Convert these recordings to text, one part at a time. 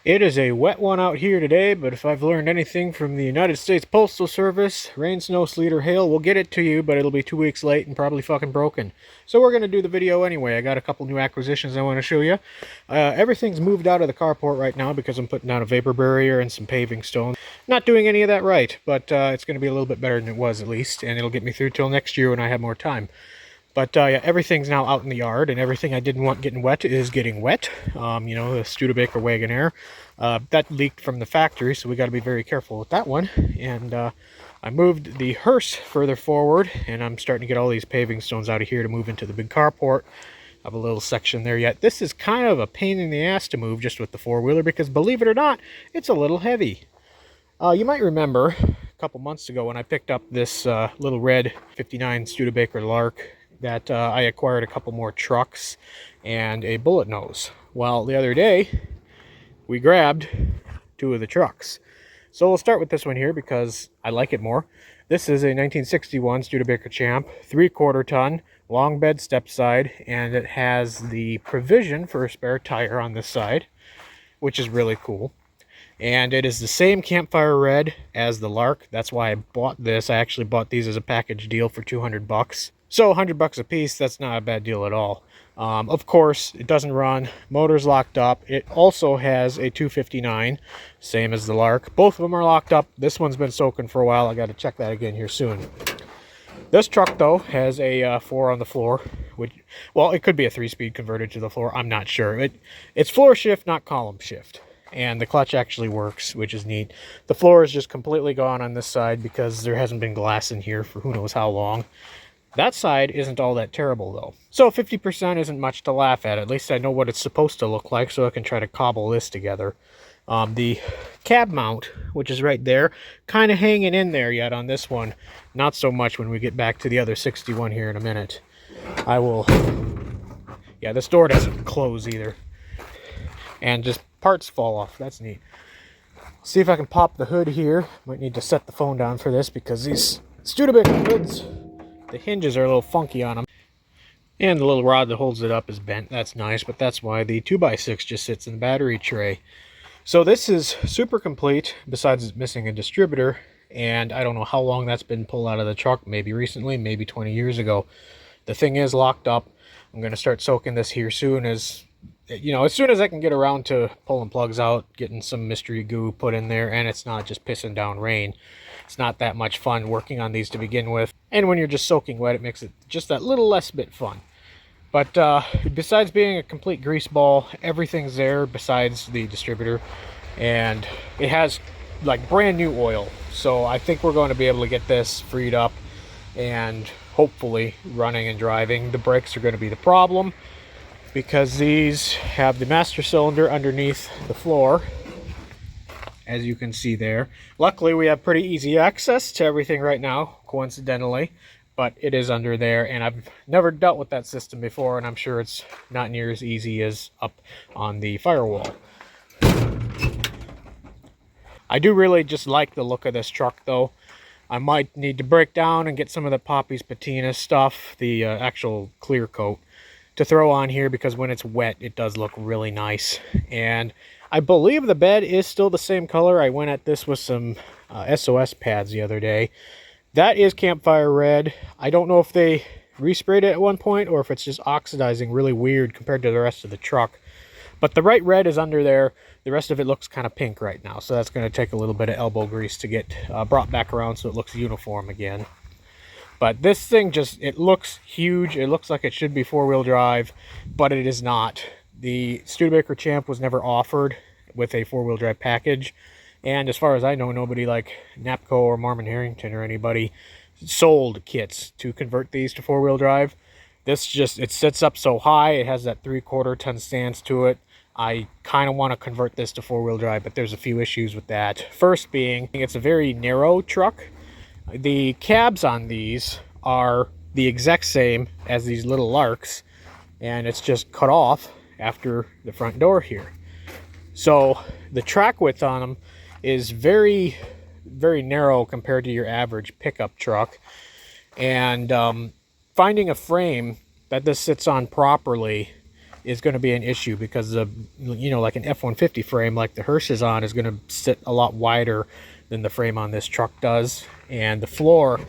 It is a wet one out here today, but if I've learned anything from the United States Postal Service, rain, snow, sleet, or hail, we'll get it to you, but it'll be 2 weeks late and probably fucking broken. So we're going to do the video anyway. I got a couple new acquisitions I want to show you. Everything's moved out of the carport right now because I'm putting down a vapor barrier and some paving stone. Not doing any of that right, but it's going to be a little bit better than it was at least, and it'll get me through till next year when I have more time. But yeah, everything's now out in the yard, and everything I didn't want getting wet is getting wet. You know, the Studebaker Wagonaire. That leaked from the factory, so we got to be very careful with that one. And I moved the hearse further forward, and I'm starting to get all these paving stones out of here to move into the big carport. I have a little section there yet. This is kind of a pain in the ass to move just with the four-wheeler because, believe it or not, it's a little heavy. You might remember a couple months ago when I picked up this little red 59 Studebaker Lark that I acquired a couple more trucks and a bullet nose. Well, the other day we grabbed two of the trucks. So we'll start with this one here because I like it more. This is a 1961 Studebaker Champ, 3/4 ton, long bed step side, and it has the provision for a spare tire on this side, which is really cool. And it is the same campfire red as the Lark. That's why I bought this. I actually bought these as a package deal for 200 bucks. So $100 a piece, that's not a bad deal at all. Of course, it doesn't run. Motor's locked up. It also has a 259, same as the Lark. Both of them are locked up. This one's been soaking for a while. I got to check that again here soon. This truck, though, has a 4 on the floor. Which, well, it could be a 3-speed converted to the floor. I'm not sure. It's floor shift, not column shift. And the clutch actually works, which is neat. The floor is just completely gone on this side because there hasn't been glass in here for who knows how long. That side isn't all that terrible, though. So 50% isn't much to laugh at. At least I know what it's supposed to look like, so I can try to cobble this together. The cab mount, which is right there, kind of hanging in there yet on this one. Not so much when we get back to the other 61 here in a minute. I will... Yeah, this door doesn't close either. And just parts fall off. That's neat. See if I can pop the hood here. Might need to set the phone down for this because these Studebaker hoods, the hinges are a little funky on them. And the little rod that holds it up is bent. That's nice, but that's why the 2x6 just sits in the battery tray. So this is super complete, besides it's missing a distributor. And I don't know how long that's been pulled out of the truck. Maybe recently, maybe 20 years ago. The thing is locked up. I'm going to start soaking this here soon as... You know, as soon as I can get around to pulling plugs out, getting some mystery goo put in there, and it's not just pissing down rain. It's not that much fun working on these to begin with. And when you're just soaking wet, it makes it just that little less bit fun. But besides being a complete grease ball, everything's there besides the distributor. And it has like brand new oil. So I think we're going to be able to get this freed up and hopefully running and driving. The brakes are going to be the problem, because these have the master cylinder underneath the floor, as you can see there. Luckily, we have pretty easy access to everything right now, coincidentally, but it is under there, and I've never dealt with that system before, and I'm sure it's not near as easy as up on the firewall. I do really just like the look of this truck, though. I might need to break down and get some of the Poppy's patina stuff, the actual clear coat, to throw on here, because when it's wet it does look really nice. And I believe the bed is still the same color. I went at this with some SOS pads the other day. That is campfire red. I don't know if they resprayed it at one point or if it's just oxidizing really weird compared to the rest of the truck, but the right red is under there. The rest of it looks kind of pink right now, so that's going to take a little bit of elbow grease to get brought back around so it looks uniform again. But this thing just, it looks huge. It looks like it should be 4-wheel drive, but it is not. The Studebaker Champ was never offered with a 4-wheel drive package. And as far as I know, nobody like Napco or Marmon Harrington or anybody sold kits to convert these to 4-wheel drive. This just, it sits up so high. It has that 3/4 ton stance to it. I kind of want to convert this to 4-wheel drive, but there's a few issues with that. First being, it's a very narrow truck. The cabs on these are the exact same as these little Larks, and it's just cut off after the front door here. So the track width on them is very, very narrow compared to your average pickup truck. And finding a frame that this sits on properly is going to be an issue, because the, you know, like an F-150 frame like the Hirsch is on is going to sit a lot wider than the frame on this truck does, and the floor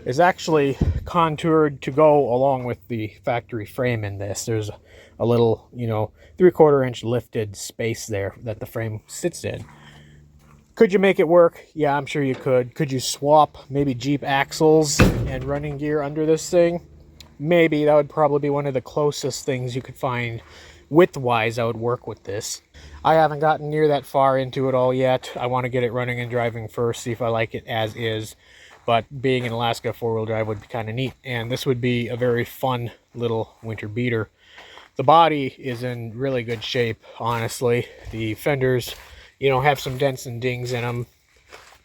is actually contoured to go along with the factory frame in this. There's a little, you know, 3/4 inch lifted space there that the frame sits in. Could you make it work? Yeah, I'm sure you could. Could you swap maybe Jeep axles and running gear under this thing? Maybe. That would probably be one of the closest things you could find width-wise that would work with this. I haven't gotten near that far into it all yet. I want to get it running and driving first, see if I like it as is. But being in Alaska, 4-wheel drive would be kind of neat, and this would be a very fun little winter beater. The body is in really good shape, honestly. The fenders, you know, have some dents and dings in them,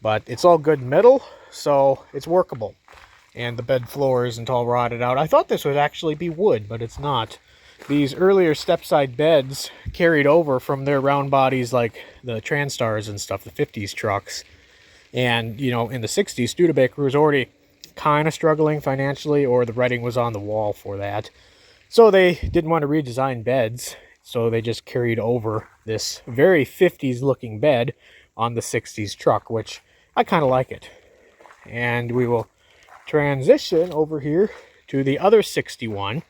but it's all good metal, so it's workable. And the bed floor isn't all rotted out. I thought this would actually be wood, but it's not. These earlier step-side beds carried over from their round bodies like the Transtars and stuff, the 50s trucks. And, you know, in the 60s, Studebaker was already kind of struggling financially, or the writing was on the wall for that. So they didn't want to redesign beds, so they just carried over this very 50s looking bed on the 60s truck, which I kind of like it. And we will transition over here to the other 61.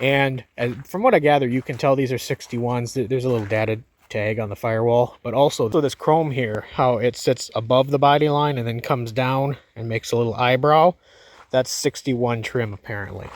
And from what I gather, you can tell these are 61s. There's a little data tag on the firewall, but also this chrome here, how it sits above the body line and then comes down and makes a little eyebrow. That's 61 trim, apparently.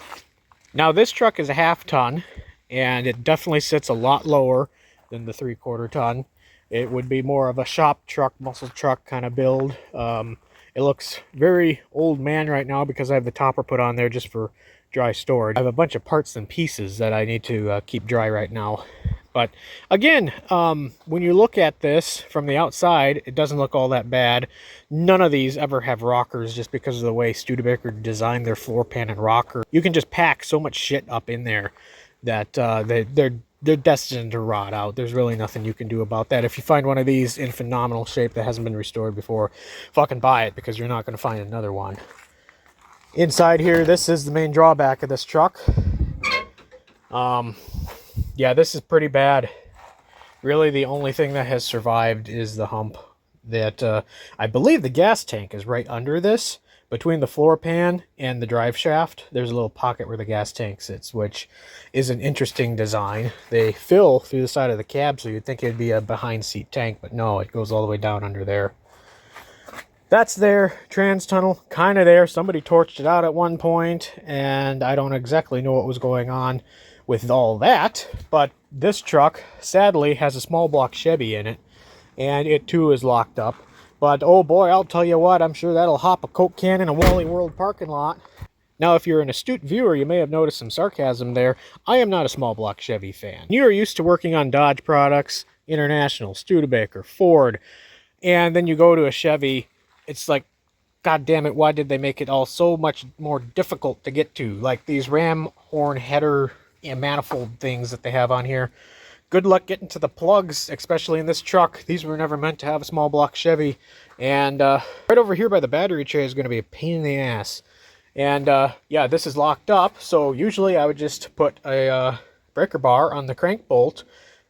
Now this truck is a 1/2 ton, and it definitely sits a lot lower than the 3/4 ton. It would be more of a shop truck, muscle truck kind of build. It looks very old man right now because I have the topper put on there just for dry storage. I have a bunch of parts and pieces that I need to keep dry right now. But again, when you look at this from the outside, it doesn't look all that bad. None of these ever have rockers just because of the way Studebaker designed their floor pan and rocker. You can just pack so much shit up in there that they're destined to rot out. There's really nothing you can do about that. If you find one of these in phenomenal shape that hasn't been restored before, fucking buy it, because you're not going to find another one. Inside here, this is the main drawback of this truck. Yeah, this is pretty bad. Really, the only thing that has survived is the hump. That I believe the gas tank is right under this. Between the floor pan and the drive shaft, there's a little pocket where the gas tank sits, which is an interesting design. They fill through the side of the cab, so you'd think it'd be a behind seat tank, but no, it goes all the way down under there. That's their trans tunnel, kind of there. Somebody torched it out at one point, and I don't exactly know what was going on with all that, but this truck sadly has a small block Chevy in it, and it too is locked up. But oh boy, I'll tell you what, I'm sure that'll hop a Coke can in a Wally World parking lot. Now, if you're an astute viewer, you may have noticed some sarcasm there. I am not a small block Chevy fan. You are used to working on Dodge products, International, Studebaker, Ford, and then you go to a Chevy. It's like, God damn it, why did they make it all so much more difficult to get to? Like these ram horn header manifold things that they have on here. Good luck getting to the plugs, especially in this truck. These were never meant to have a small block Chevy. And right over here by the battery tray is going to be a pain in the ass. And yeah, this is locked up. So usually I would just put a breaker bar on the crank bolt,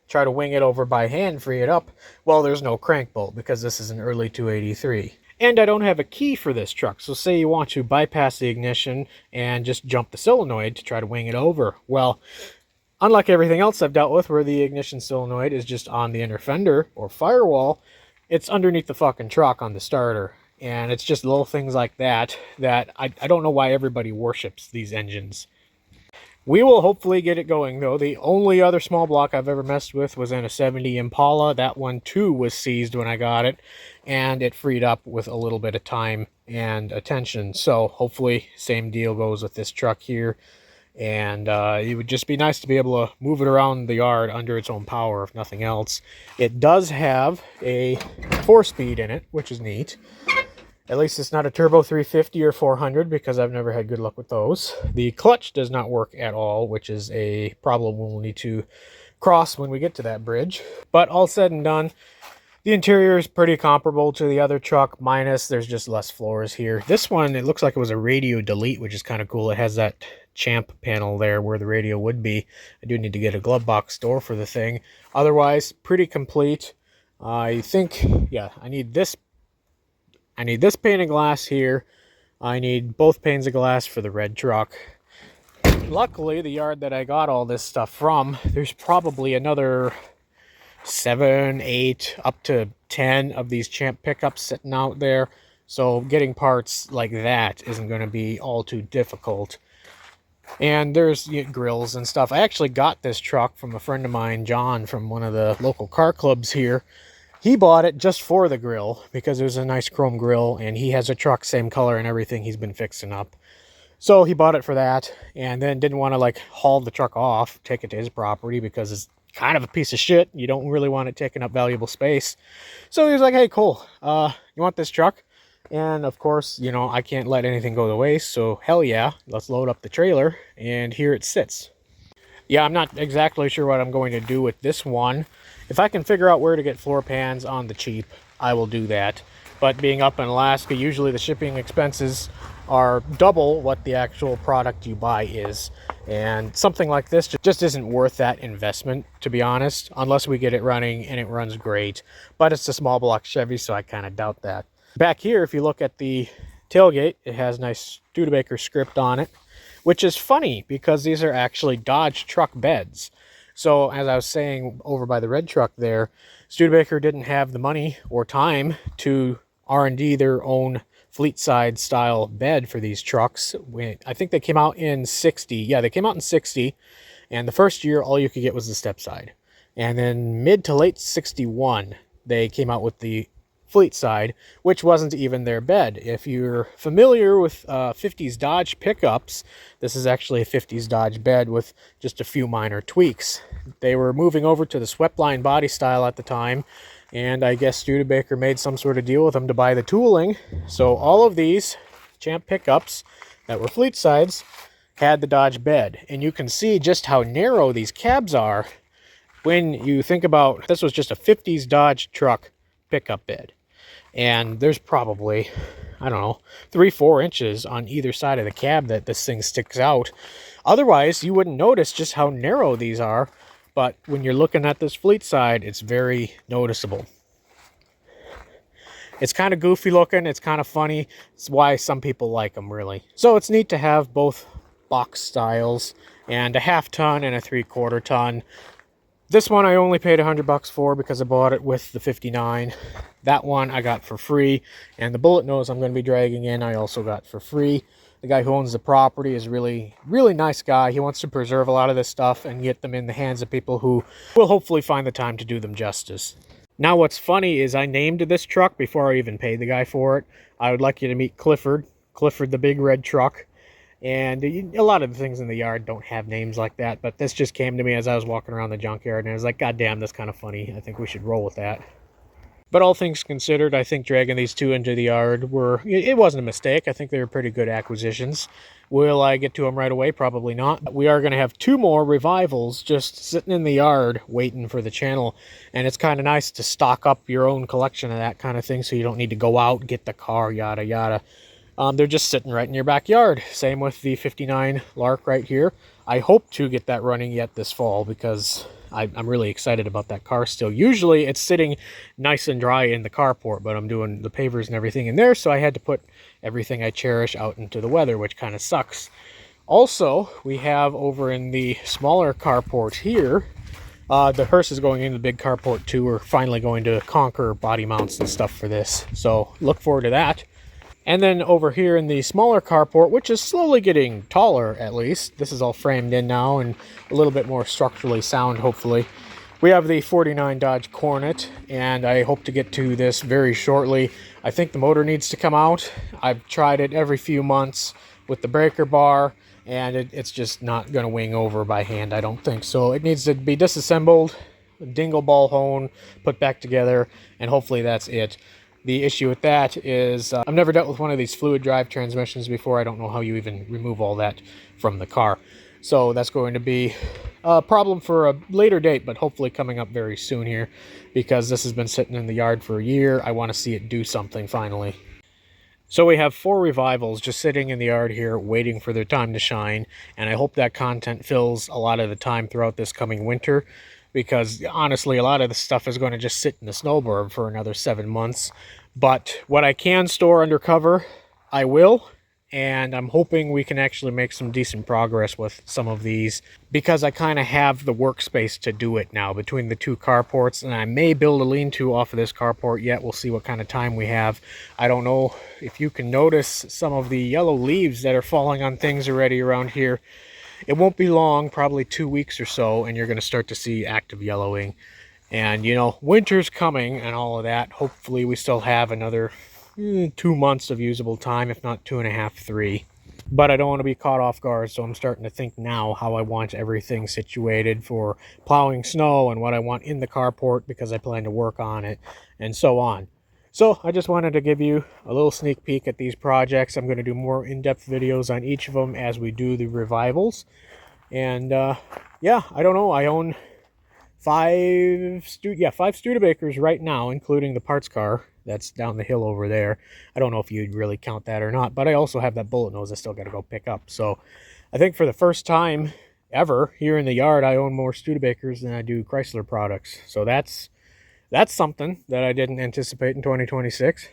try to wing it over by hand, free it up. Well, there's no crank bolt because this is an early 283. And I don't have a key for this truck, so say you want to bypass the ignition and just jump the solenoid to try to wing it over. Well, unlike everything else I've dealt with where the ignition solenoid is just on the inner fender or firewall, it's underneath the fucking truck on the starter. And it's just little things like that that I don't know why everybody worships these engines. We will hopefully get it going, though. The only other small block I've ever messed with was in a 70 Impala. That one, too, was seized when I got it, and it freed up with a little bit of time and attention. So hopefully same deal goes with this truck here. And it would just be nice to be able to move it around the yard under its own power, if nothing else. It does have a 4-speed in it, which is neat. At least it's not a turbo 350 or 400, because I've never had good luck with those. The clutch does not work at all, which is a problem we'll need to cross when we get to that bridge. But all said and done, The interior is pretty comparable to the other truck, minus there's just less floors here. This one, it looks like it was a radio delete, which is kind of cool. It has that Champ panel there where the radio would be. I do need to get a glove box door for the thing. Otherwise, pretty complete. I think, yeah, I need this pane of glass here. I need both panes of glass for the red truck. Luckily, the yard that I got all this stuff from, there's probably another 7, 8, up to 10 of these Champ pickups sitting out there. So getting parts like that isn't going to be all too difficult. And there's grills and stuff. I actually got this truck from a friend of mine, John, from one of the local car clubs here. He bought it just for the grill because it was a nice chrome grill, and he has a truck, same color and everything he's been fixing up. So he bought it for that, and then didn't want to like haul the truck off, take it to his property because it's kind of a piece of shit. You don't really want it taking up valuable space. So he was like, hey, cool, you want this truck? And of course, you know, I can't let anything go to waste, so hell yeah, let's load up the trailer, and here it sits. Yeah, I'm not exactly sure what I'm going to do with this one. If I can figure out where to get floor pans on the cheap, I will do that. But being up in Alaska, usually the shipping expenses are double what the actual product you buy is. And something like this just isn't worth that investment, to be honest, unless we get it running and it runs great. But it's a small block Chevy, so I kind of doubt that. Back here, if you look at the tailgate, it has nice Studebaker script on it, which is funny because these are actually Dodge truck beds. So as I was saying over by the red truck there, Studebaker didn't have the money or time to R&D their own fleet side style bed for these trucks. I think they came out in 60. Yeah, they came out in 60. And the first year, all you could get was the step side. And then mid to late 61, they came out with the fleet side, which wasn't even their bed. If you're familiar with 50s Dodge pickups, this is actually a 50s Dodge bed with just a few minor tweaks. They were moving over to the swept line body style at the time, and I guess Studebaker made some sort of deal with them to buy the tooling. So all of these Champ pickups that were fleet sides had the Dodge bed, and you can see just how narrow these cabs are when you think about this was just a 50s Dodge truck pickup bed. And there's probably, I don't know, 3-4 inches on either side of the cab that this thing sticks out. Otherwise, you wouldn't notice just how narrow these are. But when you're looking at this fleet side, it's very noticeable. It's kind of goofy looking. It's kind of funny. It's why some people like them, really. So it's neat to have both box styles and a 1/2 ton and a 3/4 ton. This one I only paid $100 for because I bought it with the 59. That one I got for free, and the bullet nose I'm going to be dragging in I also got for free. The guy who owns the property is really nice guy. He wants to preserve a lot of this stuff and get them in the hands of people who will hopefully find the time to do them justice. Now what's funny is I named this truck before I even paid the guy for it. I would like you to meet Clifford the big red truck. And a lot of the things in the yard don't have names like that, but this just came to me as I was walking around the junkyard, and I was like, God damn, that's kind of funny. I think we should roll with that. But all things considered, I think dragging these two into the yard it wasn't a mistake. I think they were pretty good acquisitions. Will I get to them right away? Probably not. We are going to have 2 more revivals just sitting in the yard waiting for the channel, and it's kind of nice to stock up your own collection of that kind of thing so you don't need to go out, get the car, yada yada. They're just sitting right in your backyard. Same with the 59 Lark right here. I hope to get that running yet this fall because I'm really excited about that car still. Usually it's sitting nice and dry in the carport, but I'm doing the pavers and everything in there, so I had to put everything I cherish out into the weather, which kind of sucks. Also, we have over in the smaller carport here, the hearse is going into the big carport too. We're finally going to conquer body mounts and stuff for this, so look forward to that. And then over here in the smaller carport, which is slowly getting taller at least, this is all framed in now and a little bit more structurally sound, hopefully. We have the 49 Dodge Cornet, and I hope to get to this very shortly. I think the motor needs to come out. I've tried it every few months with the breaker bar, and it's just not going to wing over by hand, I don't think. So it needs to be disassembled, dingle ball hone, put back together, and hopefully that's it. The issue with that is I've never dealt with one of these fluid drive transmissions before. I don't know how you even remove all that from the car. So that's going to be a problem for a later date, but hopefully coming up very soon here, because this has been sitting in the yard for a year. I want to see it do something finally. So we have 4 revivals just sitting in the yard here waiting for their time to shine, and I hope that content fills a lot of the time throughout this coming winter, because honestly a lot of the stuff is going to just sit in the snowbird for another 7 months. But what I can store undercover, I will, and I'm hoping we can actually make some decent progress with some of these, because I kind of have the workspace to do it now between the 2 carports, and I may build a lean-to off of this carport yet. We'll see what kind of time we have. I don't know if you can notice some of the yellow leaves that are falling on things already around here. It won't be long, probably 2 weeks or so, and you're going to start to see active yellowing. And you know, winter's coming and all of that. Hopefully we still have another 2 months of usable time, if not 2.5, 3. But I don't want to be caught off guard, so I'm starting to think now how I want everything situated for plowing snow and what I want in the carport, because I plan to work on it and so on. So I just wanted to give you a little sneak peek at these projects. I'm going to do more in-depth videos on each of them as we do the revivals. And yeah, I don't know, I own 5 Studebakers right now, including the parts car that's down the hill over there. I don't know if you'd really count that or not, but I also have that bullet nose I still got to go pick up. So I think for the first time ever here in the yard, I own more Studebakers than I do Chrysler products. So that's something that I didn't anticipate in 2026.